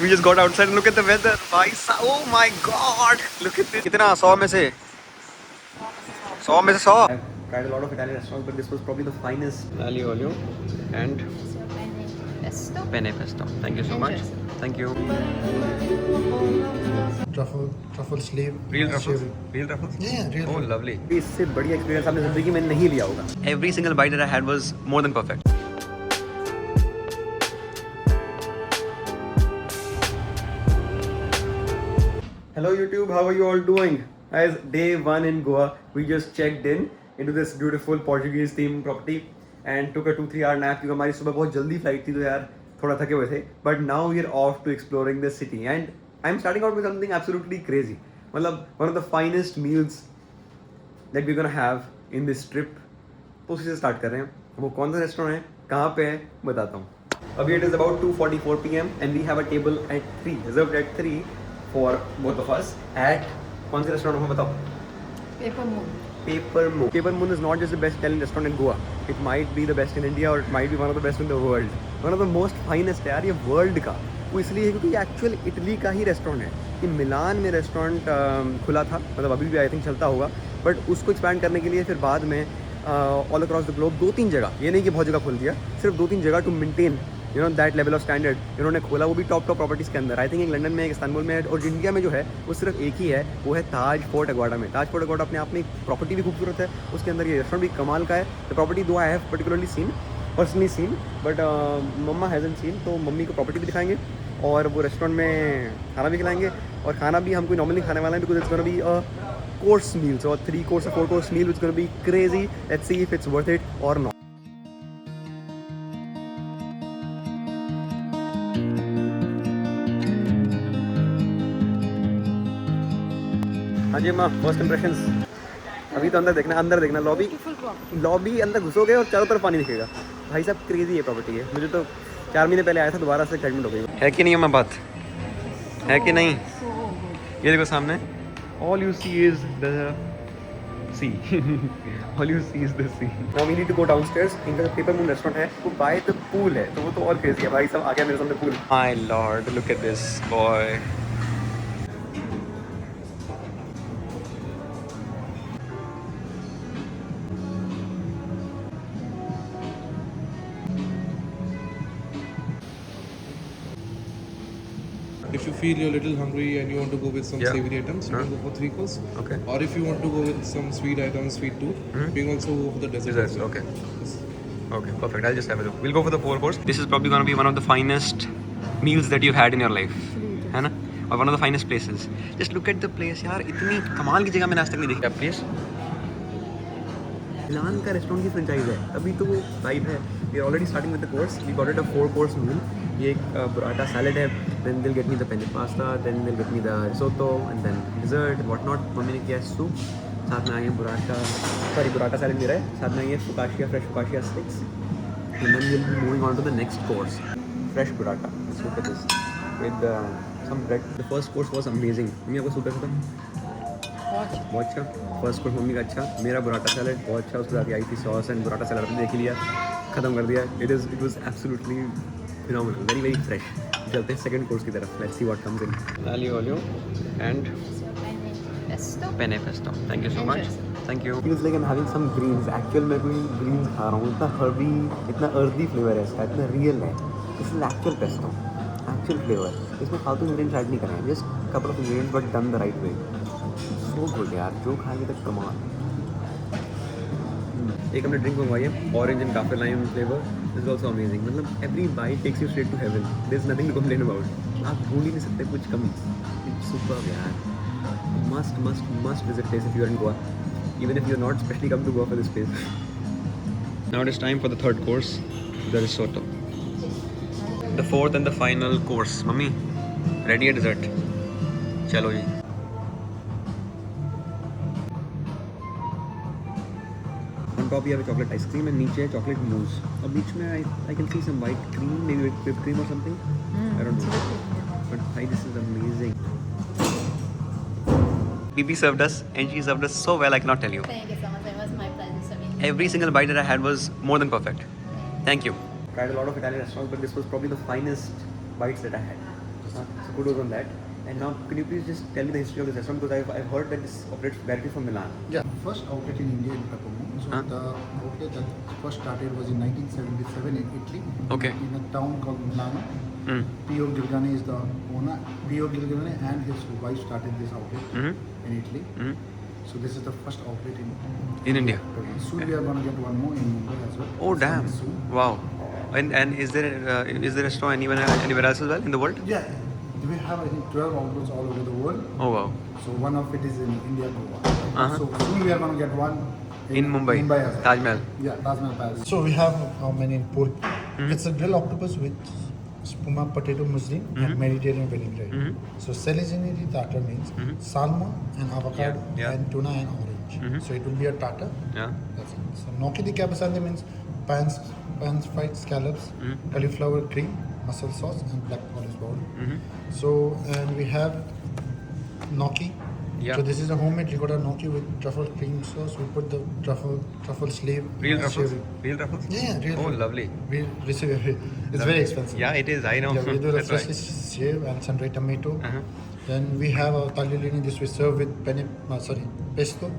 We just got outside and look at the weather. Oh my god! Look at this. कितना 100 में से 100 में से 100. I've tried a lot of Italian restaurants, but this was probably the finest. Aglio olio and penne pesto. Thank you so much. Thank you. Truffle sleeve. Real truffles. Real truffles. Yeah, real. Oh, lovely. इससे बढ़िया experience आपने जिंदगी में नहीं लिया होगा. Every single bite that I had was more than perfect. Hello YouTube, how are you all doing? As day 1 in Goa, we just checked in into this beautiful Portuguese themed property and took a 2-3 hour nap क्योंकि हमारी सुबह बहुत जल्दी flight थी तो यार थोड़ा थके हुए थे. But now we are off to exploring the city and I'm starting out with something absolutely crazy. मतलब one of the finest meals that we're gonna have in this trip. तो उसी से स्टार्ट कर रहे हैं. वो कौन सा रेस्टोरेंट है, कहाँ पे है, बताता हूँ. अभी it is about 2:44 PM and we have a table at 3, reserved at 3. For both of us at कौन से रेस्टोरेंट में बताओ? Paper Moon. Paper Moon. Paper Moon is not just the best Italian restaurant in Goa. It might be the best in India or it might be one of the best in the world. One of the most finest है यार ये world का. वो इसलिए है क्योंकि ये actual Italy का ही रेस्टोरेंट है. ये मिलान में रेस्टोरेंट खुला था, मतलब अभी भी आई थिंक चलता होगा, बट उसको एक्सपैंड करने के लिए फिर बाद में ऑल अक्रॉस द ग्लोब 2-3 जगह, ये नहीं कि बहुत जगह खोल दिया, सिर्फ 2-3 जगह to maintain you know that level of standard इन्होंने खोला. वो भी टॉप प्रॉपर्टीज़ के अंदर. आई थिंक एक लंदन में, एक इस्तांबुल में, और इंडिया में जो है वो सिर्फ एक ही है, वो है ताज फोर्ट अग्वाडा में. ताज फोर्ट अग्वाडा अपने आप में एक प्रॉपर्टी भी खूबसूरत है, उसके अंदर ये रेस्टोरेंट भी कमाल का है. The property though I have personally seen but mamma hasn't seen, तो मम्मी को प्रॉपर्टी भी दिखाएंगे और वो रेस्टोरेंट में खाना भी खिलाएंगे. और खाना भी हम कोई नॉर्मली खाने वाला है because it's gonna be a course meal, so 3 course or 4 course meal which is gonna be crazy. Let's see if it's worth it or not. हाँ जी माँ, फर्स्ट इंप्रेशंस. अभी तो अंदर देखना लॉबी अंदर घुसोगे और चारों तरफ पानी दिखेगा. भाई साहब क्रेजी है प्रॉपर्टी है. मुझे तो 4 महीने पहले आया था, दोबारा से एक्साइटमेंट हो गई है कि नहीं अम्मा, बात है कि नहीं. ये देखो सामने, all you see is the sea. All you see is the sea. Now we need to go downstairs. इनका जो पेपर मून रेस्टोरेंट है वो बाय द पूल है, तो वो तो और क्रेजी है. भाई साहब आ गया मेरे सामने pool. My Lord, look at this boy. If you feel you're a little hungry and you want to go with some savory items, you can go for 3 course. Okay. Or if you want to go with some sweet items, sweet too, you can also go for the dessert. Desserts, okay. Okay, perfect. I'll just have a look. We'll go for the 4 course. This is probably going to be one of the finest meals that you've had in your life, है ना? और one of the finest places. Just look at the place यार, इतनी कमाल की जगह मैंने आज तक नहीं देखी. प्लीज मिलान का रेस्टोरेंट की फ्रेंचाइज है, अभी तो वो वाइब है. We are already starting with the course. We got it a 4 course meal. ये एक बुराटा सैलड है, then they'll get me the penne pasta, then they'll get me the risotto and then dessert what not. मम्मी ने किया soup, साथ में आए बुराटा salad मिल रहा है, साथ में आइए focaccia, fresh focaccia sticks, and then will be moving on to the next course, fresh burrata. Look at this with some bread. The first course was amazing. मम्मी आपको सूप कैसा था? बहुत अच्छा. फर्स्ट कोर्स मम्मी का अच्छा, मेरा बुराटा salad बहुत अच्छा. उसके साथ आई थी सॉस एंड बुराटा सैलड आपने देख लिया, ख़त्म कर दिया. It was absolutely phenomenal, very fresh. चलते हैं सेकंड कोर्स की तरफ. Let's see what comes in. Aglio olio and penne pesto. Thank you so much. Thank you. Feels like I'm having some greens. Actual मैं कोई greens खा रहा हूँ. इतना herby, इतना earthy flavor है इसका, इतना real है. This is actual pesto, actual flavor. इसमें फालतू ingredients ऐड नहीं करे हैं. Just couple of ingredients but done the right way. So good यार, जो खाएंगे तो कमाल. एक हमने ड्रिंक मंगवाई है, orange and cafe lime flavour. This is also amazing. मतलब every bite takes you straight to heaven. There is nothing to complain about. आप ढूंढ ही नहीं सकते कुछ कमी. इट्स सुपर्ब यार. Must visit place if you are in Goa, even if you are not specially come to Goa for this place. Now it is time for the third course, the risotto. The fourth and the final course. Mummy ready है dessert? चलो जी. On top you have a chocolate ice cream and नीचे chocolate mousse. और बीच में I can see some white cream, maybe whipped cream or something. I don't know. But hi, this is amazing. Bibi served us and she served us so well I cannot tell you. Thank you so much. It was my pleasure serving. Every single bite that I had was more than perfect. Thank you. Tried a lot of Italian restaurants, but this was probably the finest bites that I had. kudos on that. And now, can you please just tell me the history of this restaurant, because I've heard that this operates directly from Milan. Yeah, first outlet in India in Peppermoon. So Huh? the outlet that first started was in 1977 in Italy. Okay. In a town called Milano. Mm. Pio Gilgani is the owner. Pio Gilgani and his wife started this outlet Mm-hmm. in Italy. Mm-hmm. So this is the first outlet In India. Soon we are going to get one more in Mumbai as well. Oh It's damn! coming soon. Wow. And is the restaurant anywhere else as well in the world? Yeah, we have I think 12 outlets all over the world. Oh wow. So one of it is in India, Goa. Uh-huh. So soon we are going to get one In Mumbai. as well. Taj Mahal. Yeah, Taj Mahal Palace. So we have how many in pork? It's a grilled octopus with spuma potato muslin and Mediterranean vinaigrette. So Salicinity tartar means salmon and avocado Yeah. and tuna and orange. So it will be a tartar. Yeah. That's it. So gnocchi di capasante means pans fried scallops, cauliflower cream, mussel sauce and black olive powder. So and we have gnocchi. Yeah. So this is a homemade ricotta gnocchi with truffle cream sauce. We put the truffle sleeve. Real truffles. shaving. Real truffles. Yeah, real. Oh lovely. We receive it. It's very expensive. Yeah, it is. I know. Yeah, we do the That's freshly right. shaved and sun-dried tomato. Uh-huh. Then we have our tagliolini. This we serve with pesto.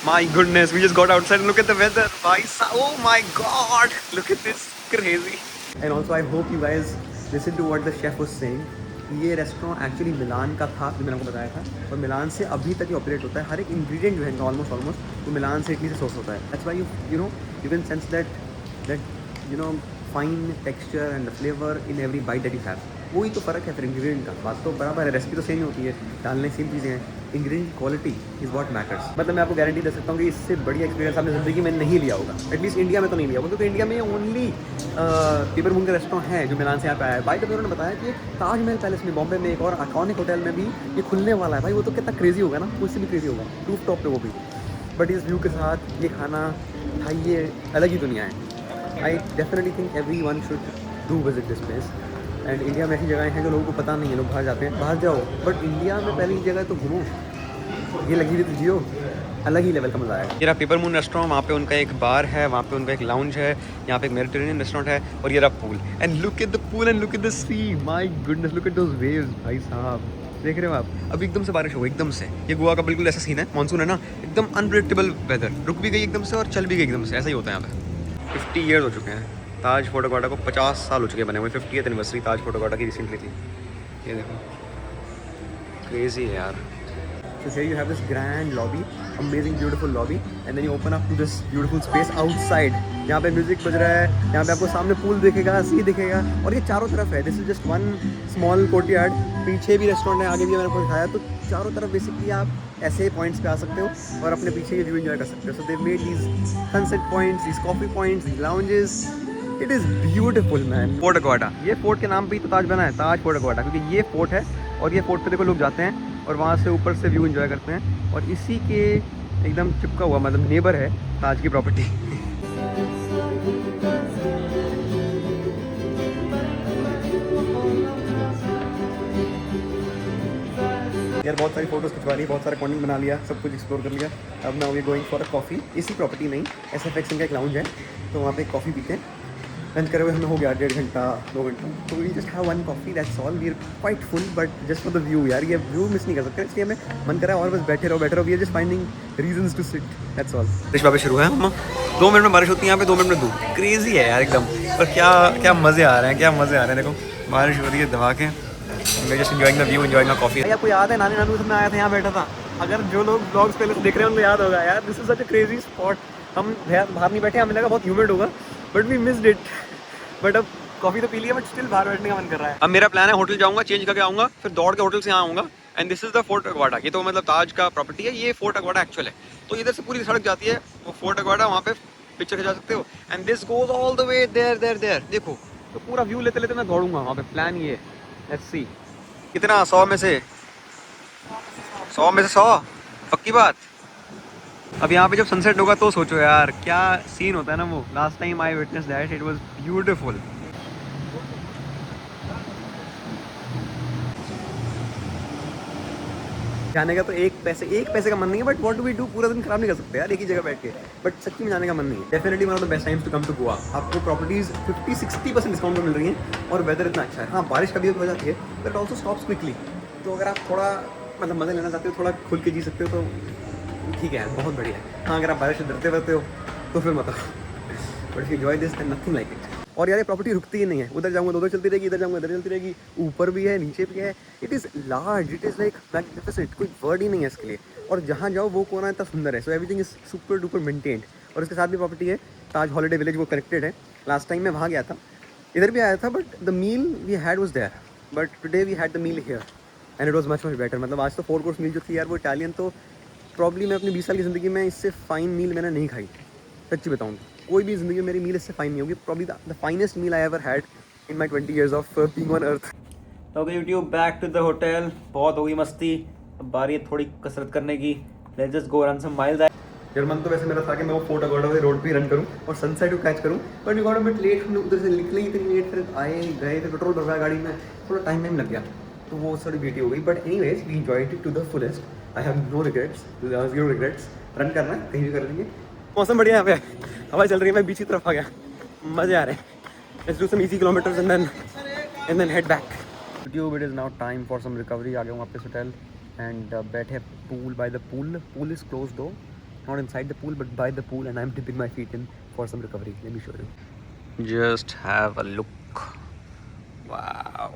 My goodness, we just got outside and look at the weather. Oh my god, look at this, crazy. And also I hope you guys listen to what the chef was saying. ये restaurant actually मिलान का था, जो मैंने आपको बताया था, और मिलान से अभी तक ये ऑपरेट होता है. हर एक इंग्रेडिएंट जो है ऑलमोस्ट वो मिलान से इटली से सोर्स होता है. That's why you know you can sense that you know fine texture and the flavour in every bite that you have. वही तो फ़र्क है फिर इंग्रेडिएंट का. बात तो बराबर है, रेसिपी तो सेम ही होती है, डालने सेम चीज़ें हैं, ingredient quality is what matters. मतलब मैं आपको गारंटी दे सकता हूँ कि इससे बढ़िया एक्सपीरियंस आपने ज़िंदगी में नहीं लिया होगा. एटलीस्ट इंडिया में तो नहीं लिया होगा, क्योंकि इंडिया में ओनली पेपरमून का रेस्टोरेंट है जो मिलान से यहाँ पे आया है. बाई द वे उन्होंने बताया कि ताजमहल पैलेस में बॉम्बे में एक और आइकॉनिक होटल में भी ये खुलने वाला है. भाई वो तो कितना क्रेजी होगा ना, उससे भी क्रेजी होगा, रूफ टॉप पे वो भी. बट इस व्यू के साथ ये खाना भाई ये अलग ही दुनिया है. I definitely think every one should do visit this place. And India में ऐसी जगहें हैं जो लोगों को पता नहीं है, लोग बाहर जाते हैं, बाहर जाओ, बट इंडिया में पहली जगह तो घूमो, ये लगी हुई तो जियो, अलग ही लेवल का मज़ा आएगा. ये रहा पेपरमून रेस्टोरेंट, वहाँ पे उनका एक बार है, वहाँ पे उनका एक लाउंज है, यहाँ पे एक मेडिटेरेनियन रेस्टोरेंट है, और ये रहा pool. And look at the pool and look at the sea. My goodness, look at those waves. भाई साहब देख रहे हो आप, अभी एकदम से बारिश हो गई, एकदम से. ये गोवा का बिल्कुल ऐसा सीन है, मानसून है ना, एकदम अनप्रेडिक्टेबल वेदर. रुक भी गई एकदम से और चल भी गई एकदम से, ऐसा ही होता है यहाँ पे. 50 ईयर्स हो चुके हैं ताज फोर्ट अगवाडा को, 50 साल हो चुके बने हुए. 50th एनिवर्सरी ताज फोर्ट अगवाडा की रिसेंटली थी. ये देखो, क्रेजी है यार. So here you have this grand lobby, amazing beautiful lobby, and then you open up to this beautiful space outside. यहाँ पे म्यूजिक बज रहा है, यहाँ पे आपको सामने पूल दिखेगा, सी दिखेगा, और ये चारों तरफ है. This is just one small courtyard. पीछे भी रेस्टोरेंट है, आगे भी मैंने आपको दिखाया. तो चारों तरफ बेसिकली आप ऐसे पॉइंट्स पे आ सकते हो और अपने पीछे ये व्यू एंजॉय कर सकते हो. So they made these sunset points, these coffee points, these lounges. It is beautiful man. Fort Aguada, ये फोर्ट के नाम पे ही तो ताज बना है, ताज फोर्ट अगवाडा, क्योंकि ये फोर्ट है और ये फोर्ट पे देखो लोग जाते हैं और वहाँ से ऊपर से व्यू एंजॉय करते हैं. और इसी के एकदम चिपका हुआ, मतलब नेबर है ताज की प्रॉपर्टी. यार बहुत सारी फोटोज़ खिंचवा ली, बहुत सारा कंटेंट बना लिया, सब कुछ एक्सप्लोर कर लिया. अब now we are going for a coffee. इसी प्रॉपर्टी नहीं, SFX का एक लाउंज है, तो वहाँ पे कॉफ़ी पीते हैं. लंच करे हुए हमें हो गया 1.5 घंटा 2 घंटा. तो we just have one coffee, that's all. We are quite full, but just for the view. यार ये व्यू मिस नहीं कर सकते, इसलिए हमें मन करा और बस बैठे रहो. We are just finding reasons to sit, that's all. बारिश वापस शुरू है. हम 2 मिनट में बारिश होती है यहाँ पे, 2 मिनट में धूप. क्रेजी है यार एकदम. पर क्या मज़े आ रहे हैं, देखो बारिश हो रही है दबा के. मैं just enjoying the view, enjoying the coffee. आपको याद है नानी नानू सब में आया था, यहाँ बैठा था. अगर जो लोग ब्लॉग्स पहले से देख रहे हैं उनको याद होगा. यार this is such a crazy spot. हम बाहर नहीं बैठे, हमें लगा बहुत ह्यूमिड होगा, but we missed it. But अब कॉफ़ी तो पी लिया, बट स्टिल बाहर बैठने का मन कर रहा है. अब मेरा प्लान है होटल जाऊँगा, चेंज करके आऊँगा, फिर दौड़ के होटल से यहाँ आऊँगा. And this is the fort Aguada. ये तो मतलब ताज का प्रॉपर्टी है, ये फोर्ट अगवाडा एक्चुअल है. तो इधर से पूरी सड़क जाती है वो फोर्ट अगवाडा, वहाँ पे पिक्चर खिंचा सकते हो. And this goes all the way there. देखो तो पूरा व्यू लेते लेते मैं दौड़ूंगा वहाँ पे. प्लान ये, लेट्स सी कितना 100 में से 100 पक्की बात. अब यहाँ पे जब सनसेट होगा तो सोचो यार क्या सीन होता है ना वो. Last time I witness that, it was beautiful. जाने का तो एक पैसे का मन नहीं है, but what do we do, पूरा दिन खराब नहीं कर सकते यार एक ही जगह बैठ के. बट सच्ची में जाने का मन नहीं है. Definitely one of the best times to come to Goa. आपको प्रॉपर्टीज 50-60% डिस्काउंट पर मिल रही हैं और वेदर इतना अच्छा है. हाँ बारिश कभी हो जाती है, बट ऑल्सो स्टॉप्स क्विकली. तो अगर आप थोड़ा मतलब मज़े लेना चाहते हो, थोड़ा खुल के जी सकते हो तो ठीक है यार, बहुत बढ़िया है. हाँ, अगर आप बारिश से डरते रहते हो तो फिर मत आओ. But if you enjoy this then nothing like it. और यार ये प्रॉपर्टी रुकती ही नहीं है. उधर जाऊँगा तो उधर चलती रहेगी, इधर जाऊँगा इधर चलती रहेगी. ऊपर भी है, नीचे भी है. It is large, it is like magnificent. कोई वर्ड ही नहीं है इसके लिए. और जहाँ जाओ वो कोना इतना सुंदर है. So everything is super duper maintained. और इसके साथ भी प्रॉपर्टी है ताज हॉलीडे विलेज, वो कनेक्टेड है. लास्ट टाइम मैं वहाँ गया था, इधर भी आया था, but the meal we had was there. But today we had the meal here and it was much better. मतलब आज तो 4 कोर्स मील जो थी यार वो इटालियन, तो प्रॉब्ली मैं अपनी 20 साल की ज़िंदगी में इससे फाइन मील मैंने नहीं खाई. सच्ची बताऊँ कोई भी ज़िंदगी में मेरी मील इससे फाइन नहीं होगी. Probably the finest meal I ever had in my 20 years of being on earth. Okay YouTube, back to the hotel. बहुत हो गई मस्ती, अब बारी है थोड़ी कसरत करने की. Let's just go run some miles. यार मन तो वैसे मेरा था कि मैं वो फोर्ट अगोड़ा वाले रोड पे ही रन करूं और सनसेट को कैच करूं, but we got a bit late. हमने उधर से निकले इतनी लेट, फिर आए गए, फिर पेट्रोल भरवाया गाड़ी में, थोड़ा टाइम लग गया, तो वो थोड़ी ब्यूटी हो गई. But anyways we enjoyed it to the fullest. I have no regrets. Run करना है कहीं भी कर लेंगे. मौसम बढ़िया यहाँ पे, हवा चल रही है. मैं बीच की तरफ आ गया, मज़े आ रहे हैं. Let's do some easy kilometres and then head back. YouTube, it is now time for some recovery. आ गया हूँ वापस होटल एंड बैठे pool by the pool. Pool is close though, not inside the pool but by the pool, and I'm dipping my feet in for some recovery. Let me show you. Just have a look. Wow.